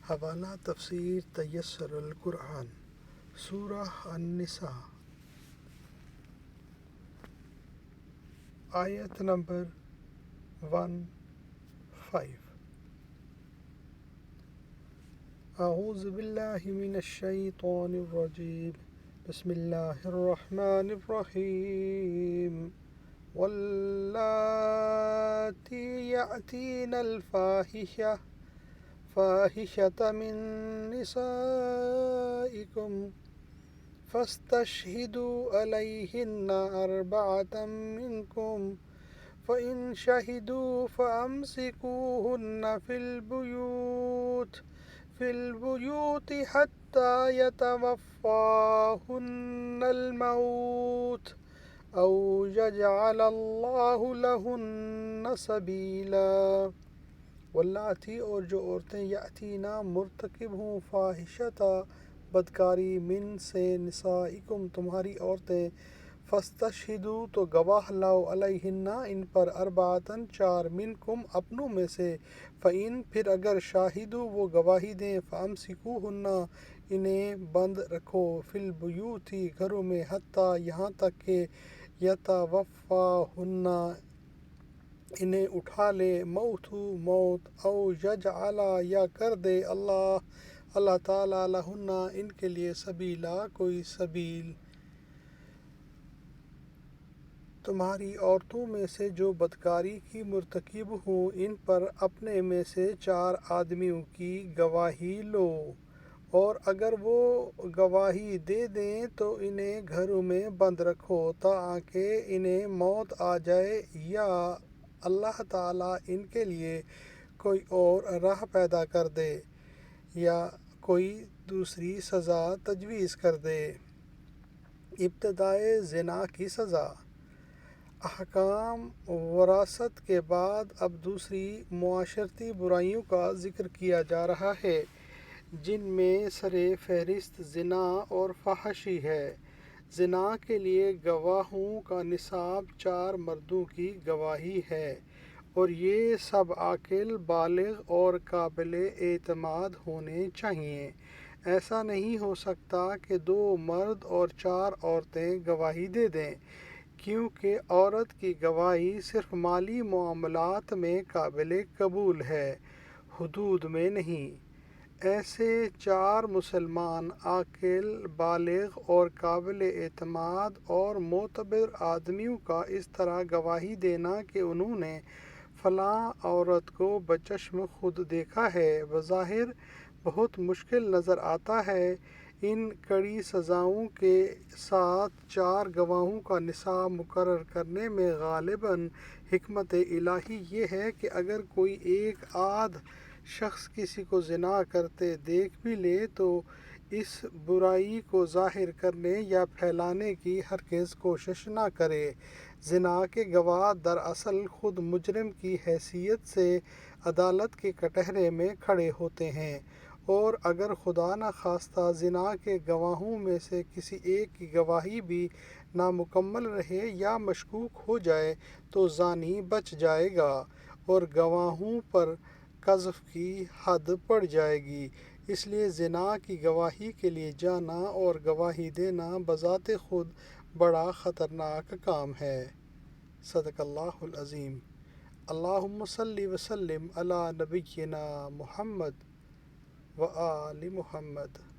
حوالہ تفسیر تیسر القرآن، سورہ النساء، آیت نمبر 15۔ اعوذ باللہ من الشیطان الرجیم، بسم اللہ الرحمن الرحیم۔ واللاتی یأتین الفاحشۃ من نسائکم فاستشہدوا علیہن اربعۃ منکم فإن شہدوا فأمسکوہن فی البیوت حتی یتوفاہن الموت او یجعل اللہ لہن سبیلا۔ واللاتی، اور جو عورتیں یأتینا مرتکب ہوں فاحشۃ بدکاری من سے نسائکم تمہاری عورتیں، فاستشہدوا تو گواہ لاؤ علیہن ان پر اربعۃ چار منکم اپنوں میں سے، فإن پھر اگر شاہدوا وہ گواہی دیں، فامسکوہن انہیں بند رکھو، فی البیوت گھروں میں، حتی یہاں تک کہ یتوفاہن انہیں اٹھا لے موت او یجعل یا کر دے اللہ تعالیٰ لہن ان کے لیے سبیلا کوئی سبیل۔ تمہاری عورتوں میں سے جو بدکاری کی مرتکب ہوں ان پر اپنے میں سے چار آدمیوں کی گواہی لو، اور اگر وہ گواہی دے دیں تو انہیں گھروں میں بند رکھو تاکہ انہیں موت آ جائے یا اللہ تعالیٰ ان کے لیے کوئی اور راہ پیدا کر دے یا کوئی دوسری سزا تجویز کر دے۔ ابتدائے زنا کی سزا۔ احکام وراثت کے بعد اب دوسری معاشرتی برائیوں کا ذکر کیا جا رہا ہے جن میں سر فہرست زنا اور فحاشی ہے۔ زنا کے لیے گواہوں کا نصاب چار مردوں کی گواہی ہے، اور یہ سب عاقل، بالغ اور قابل اعتماد ہونے چاہئیں۔ ایسا نہیں ہو سکتا کہ دو مرد اور چار عورتیں گواہی دے دیں، کیونکہ عورت کی گواہی صرف مالی معاملات میں قابل قبول ہے، حدود میں نہیں۔ ایسے چار مسلمان، عاقل، بالغ اور قابل اعتماد اور معتبر آدمیوں کا اس طرح گواہی دینا کہ انہوں نے فلاں عورت کو بچشم خود دیکھا ہے، بظاہر بہت مشکل نظر آتا ہے۔ ان کڑی سزاؤں کے ساتھ چار گواہوں کا نصاب مقرر کرنے میں غالباً حکمت الہی یہ ہے کہ اگر کوئی ایک آدھ شخص کسی کو زنا کرتے دیکھ بھی لے تو اس برائی کو ظاہر کرنے یا پھیلانے کی ہرگز کوشش نہ کرے۔ زنا کے گواہ دراصل خود مجرم کی حیثیت سے عدالت کے کٹہرے میں کھڑے ہوتے ہیں، اور اگر خدا نخواستہ زنا کے گواہوں میں سے کسی ایک کی گواہی بھی نامکمل رہے یا مشکوک ہو جائے تو زانی بچ جائے گا اور گواہوں پر قذف کی حد پڑ جائے گی۔ اس لیے زنا کی گواہی کے لیے جانا اور گواہی دینا بذات خود بڑا خطرناک کام ہے۔ صدق اللہ العظیم۔ اللہم صلی وسلم علی نبینا محمد وآل محمد۔